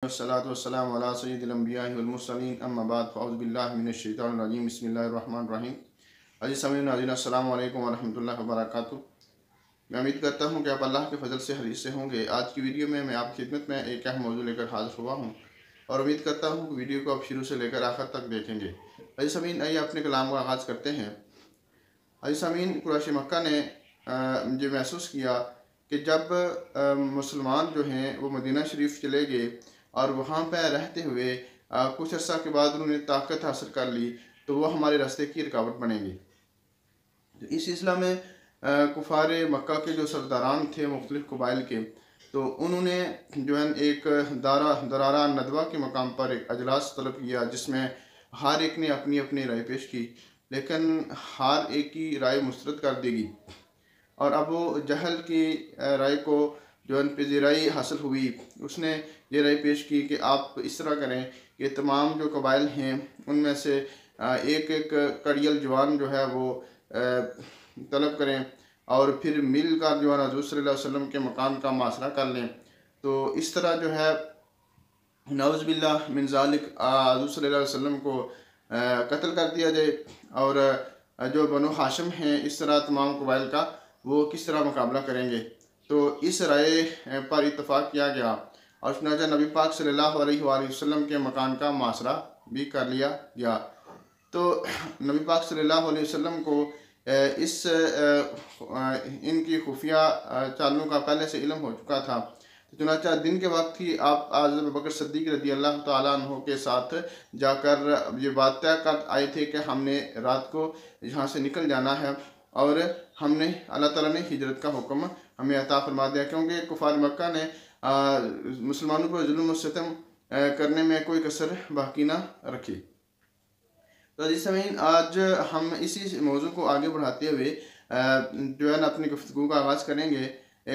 वस्सलातु वस्सलामु अला सय्यिदिल अंबिया'i वल मुरसलीन अम्मा बाद फ़अऊज़ु बिल्लाहि मिनश शैतानिर रजीम बिस्मिल्लाहिर रहमानिर रहीम। अज़ीज़ सामीन नाज़रीन अस्सलामु अलैकुम व रहमतुल्लाहि व बरकातुहू। मैं उम्मीद करता हूँ कि आप अल्लाह के फजल से हरीस से होंगे। आज की वीडियो में मैं आपकी खिदमत में एक अहम मौजू लेकर हाज़िर हुआ हूँ और उम्मीद करता हूँ कि वीडियो को आप शुरू से लेकर आखिर तक देखेंगे। अज़ीज़ सामीन, आइए अपने कलाम का आगाज़ करते हैं। अज़ीज़ सामीन, कुरैश मक्का ने मुझे महसूस किया कि जब मुसलमान जो हैं वो मदीना शरीफ चले गए और वहाँ पर रहते हुए कुछ अर्सा के बाद उन्होंने ताकत हासिल कर ली, तो वो हमारे रास्ते की रुकावट बनेंगे। तो इस सिलसिला में कुफार मक्का के जो सरदारान थे मुख्तलिफ कबाइल के, तो उन्होंने जो है एक दरारा नदवा के मकाम पर एक अजलास तलब किया, जिसमें हर एक ने अपनी अपनी राय पेश की, लेकिन हर एक की राय मुस्तरद कर देगी। और अबू जहल की राय को जो है पजीराई हासिल हुई। उसने ये राय पेश की कि आप इस तरह करें कि तमाम जो कबाइल हैं उनमें से एक एक कड़ियल जवान जो है वो तलब करें और फिर मिल कर जो है हज़रत सल्लल्लाहु अलैहि वसल्लम के मकान का मुआसरा कर लें। तो इस तरह जो है नऊज़ बिल्लाह मिन ज़ालिक हज़रत सल्लल्लाहु अलैहि वसल्लम को कत्ल कर दिया जाए और जो बनो हाशिम हैं इस तरह तमाम कबाइल का वो किस तरह मुकाबला करेंगे। तो इस राय पर इत्तफाक किया गया और चुनांचे नबी पाक सल्लल्लाहु अलैहि वसल्लम के मकान का मुआसरा भी कर लिया गया। तो नबी पाक सल्लल्लाहु अलैहि वसल्लम को इनकी खुफिया चालों का पहले से इल्म हो चुका था। तो चुनांचे दिन के वक्त ही आप हज़रत अबू बकर सिद्दीक़ रज़ी अल्लाह तआला अन्हु के साथ जाकर ये बात तय कर आए थे कि हमने रात को यहाँ से निकल जाना है और हमने अल्लाह ताला ने हिजरत का हुक्म हमें अता फरमा दिया, क्योंकि कुफार मक्का ने मुसलमानों पर जुल्म और सितम करने में कोई कसर बाकी ना रखी। तो इस समय आज हम इसी मौजू को आगे बढ़ाते हुए जो है ना अपनी गुफ्तगू का आगाज़ करेंगे।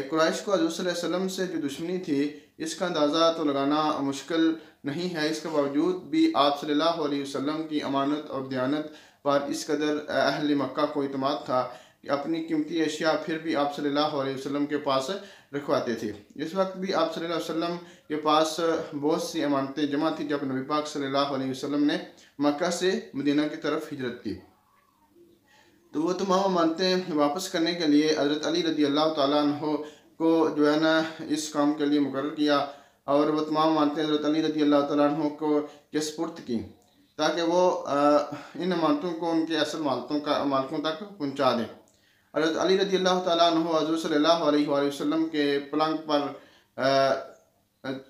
कुरैश को हज़रत सल्लल्लाहु अलैहि वसल्लम से जो दुश्मनी थी इसका अंदाज़ा तो लगाना मुश्किल नहीं है। इसके बावजूद भी आप सल्लल्लाहु अलैहि वसल्लम की अमानत और दयानत पर इस कदर अहले मक्का को इत्मीनान था कि अपनी कीमती अशिया फिर भी आप सल्लल्लाहु अलैहि वसल्लम के पास रखवाते थे। इस वक्त भी आप सल्लल्लाहु अलैहि वसल्लम के पास बहुत सी अमानतें जमा थी जब नबी पाक सल्लल्लाहु अलैहि वसल्लम ने मक्का से मदीना की तरफ हिजरत की। तो वो तमाम अमानतें वापस करने के लिए हज़रत अली रज़ी अल्लाह तआला अन्हु को जो है ना इस काम के लिए मुकर्रर किया और वह तमाम अमानतें हज़रत अली रज़ी अल्लाह तआला अन्हु को के सुपुर्द की, ताकि वो इन अमानतों को उनके असल मालिकों तक पहुँचा दें। हज़रत अली रज़ी अल्लाह तआला अन्हु हज़रत सल्लल्लाहु अलैहि वसल्लम के पलंग पर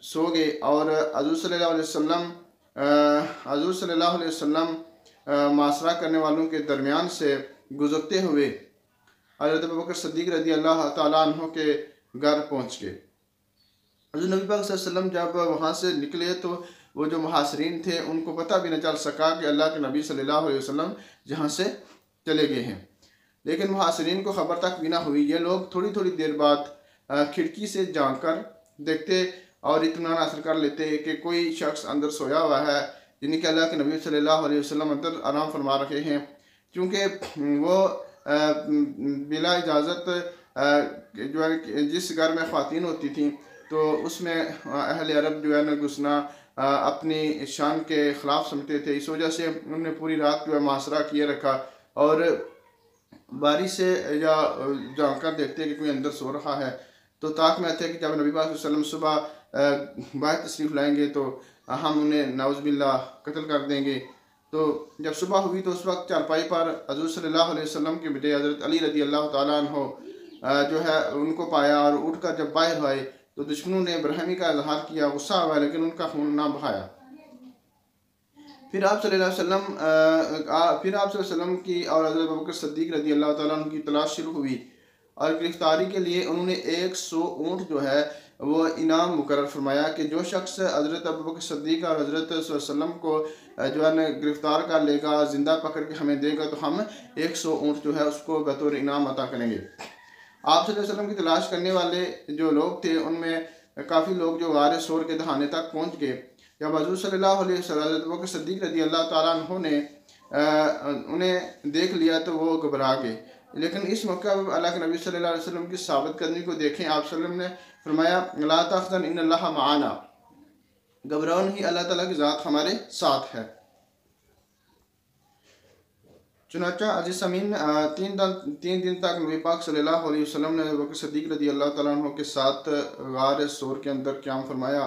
सो गए और हज़रत सल्लल्लाहु अलैहि वसल्लम मुआसरा करने वालों के दरमियान से गुजरते हुए हज़रत अबू बकर सिद्दीक़ रज़ी अल्लाह तआला अन्हु के घर पहुँच गए। हज़रत नबी पाक सल्लल्लाहु अलैहि वसल्लम जब वहाँ से निकले तो वो जो मुहासिरीन थे उनको पता भी न चल सका कि अल्लाह के नबी सल्लल्लाहु अलैहि वसल्लम जहाँ से चले गए हैं। लेकिन मुहासिरीन को ख़बर तक भी ना हुई। ये लोग थोड़ी थोड़ी देर बाद खिड़की से झांक कर देखते और इत्मीनान हासिल कर लेते कि कोई शख्स अंदर सोया हुआ है, यानी कि अल्लाह के नबी सल्लल्लाहु अलैहि वसल्लम अंदर आराम फरमा रहे हैं। क्योंकि वो बिला इजाज़त जो है जिस घर में ख़वातीन होती थी तो उसमें अहले अरब जो है न घुसना अपनी शान के ख़िलाफ़ समझते थे। इस वजह से उन्होंने पूरी रात जो है मुआसरा किए रखा और बारी से या झांक कर देखते कि कोई अंदर सो रहा है। तो ताक में थे कि जब नबी पाक सल्लल्लाहु अलैहि वसल्लम सुबह बाहर तशरीफ़ लाएंगे तो हम उन्हें नाउज़ बिल्लाह कत्ल कर देंगे। तो जब सुबह हुई तो उस वक्त चारपाई पर हज़रत सल्लल्लाहु अलैहि वसल्लम के बेटे हज़रत अली रज़ी अल्लाह तआला अन्हु जो है उनको पाया और उठकर जब बाहर आए तो दुश्मनों ने बरहमी का इजहार किया, गुस्सा हुआ, लेकिन उनका खून ना बहाया। फिर आप सल्लल्लाहु अलैहि वसल्लम की और हज़रत अबू बकर सिद्दीक़ रज़ी अल्लाह तआला अन्हु की तलाश शुरू हुई और गिरफ्तारी के लिए उन्होंने 100 ऊँट जो है वो इनाम मुकर्रर फरमाया कि जो शख्स हज़रत अबू बकर सिद्दीक़ और हज़रत वसल्लम को जो है न गिरफ़्तार कर लेगा, ज़िंदा पकड़ के हमें देगा, तो हम 100 ऊँट जो है उसको बतौर इनाम अता करेंगे। आप सल्लल्लाहु अलैहि वसल्लम की तलाश करने वाले जो लोग थे उनमें काफ़ी लोग जो गार सोर के दहाने तक पहुँच गए। जब हज़रत सल्लल्लाहु अलैहि वसल्लम हज़रत अबू बकर सिद्दीक़ रज़ी अल्लाह तआला अन्हु ने उन्हें देख लिया तो वो घबरा गए। लेकिन इस मौके पर अल्लाह के नबी सल्लल्लाहु अलैहि वसल्लम की साबित करने को देखें, आप सल्लल्लाहु अलैहि वसल्लम ने फरमाया ला तहज़न इन्नल्लाह मआना, घबराओ नहीं, अल्लाह ताला की ज़ात हमारे साथ है। चुनाचा अजीज़ समीन, 3 दिन तक नबी पाक सल्लल्लाहु अलैहि वसल्लम ने अबू बकर सिद्दीक़ रज़ी अल्लाह तआला अन्हु के साथ गार सोर के अंदर क़याम फरमाया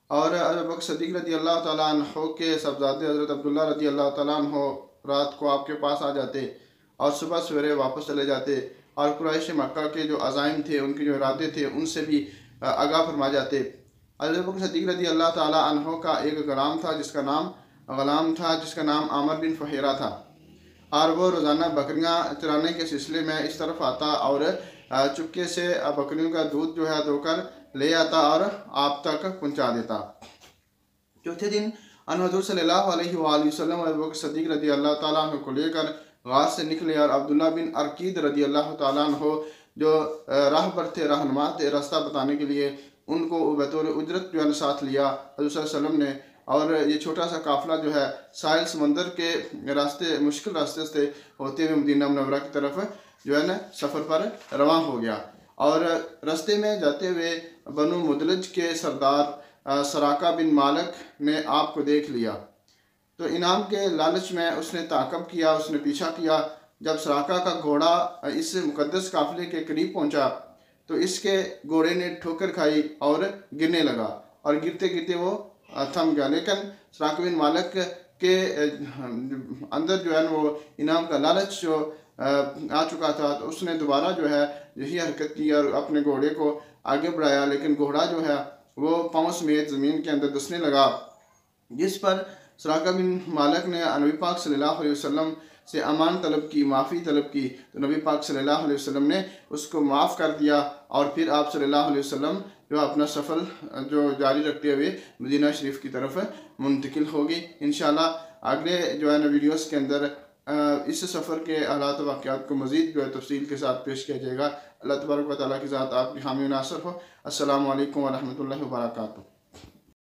और अबू बकर सिद्दीक़ रज़ी अल्लाह तआला अन्हु के साहबज़ादे हज़रत अब्दुल्लाह रज़ी अल्लाह तआला अन्हु रात को आपके पास आ जाते और सुबह सवेरे वापस चले जाते और कुरैश मक्का के जो अज़ाइम थे, उनके जो इरादे थे, उनसे भी आगाह फरमा जाते। अबू बकर सिद्दीक़ रज़ी अल्लाह तआला अन्हु का एक ग़ुलाम था जिसका नाम आमिर बिन फ़ुहैरा था और वो रोज़ाना बकरियां चराने के सिलसिले में इस तरफ आता और चुपके से बकरियों का दूध जो है धोकर ले आता और आप तक पहुंचा देता। चौथे दिन हज़रत सल्लल्लाहु अलैहि वसल्लम अबू बकर सिद्दीक़ रज़ी अल्लाह तआला अन्हु को लेकर गार से निकले और अब्दुल्ला बिन अरकीद रज़ी अल्लाह तआला अन्हु जो राहबर थे, रहनुमा थे, रास्ता बताने के लिए, उनको बतौर उजरत जो है साथ लिया हज़रत सल्लल्लाहु अलैहि वसल्लम ने। और ये छोटा सा काफ़िला जो है साहिल समंदर के रास्ते, मुश्किल रास्ते से होते हुए मदीना मुनव्वरा की तरफ जो है ना सफ़र पर रवां हो गया। और रास्ते में जाते हुए बनु मुदलज के सरदार सराका बिन मालिक ने आपको देख लिया, तो इनाम के लालच में उसने ताक़ब किया, उसने पीछा किया। जब सराका का घोड़ा इस मुक़द्दस काफ़िले के करीब पहुंचा तो इसके घोड़े ने ठोकर खाई और गिरने लगा और गिरते गिरते वो थम गया। लेकिन सराका बिन मालिक के अंदर जो है वो इनाम का लालच जो आ चुका था, तो उसने दोबारा जो है यही हरकत की और अपने घोड़े को आगे बढ़ाया, लेकिन घोड़ा जो है वो पाँव समेत ज़मीन के अंदर धंसने लगा, जिस पर सराका बिन मालिक ने नबी पाक सल्लल्लाहु अलैहि वसल्लम से अमान तलब की, माफ़ी तलब की, तो नबी पाक सल्लल्लाहु अलैहि वसल्लम ने उसको माफ़ कर दिया और फिर आप सल्लल्लाहु अलैहि वसल्लम जो अपना सफ़र जो जारी रखते हुए मदीना शरीफ की तरफ मुंतकिल होगी। इंशाअल्लाह अगले जो है ना वीडियोस के अंदर इस सफ़र के हालात वाक़यात को मज़ीद जो है तफसील के साथ पेश किया जाएगा। अल्लाह तबारक व तआला की ज़ात आपकी हामी नासर हो। अस्सलामु अलैकुम व रहमतुल्लाहि व बरकातुहू।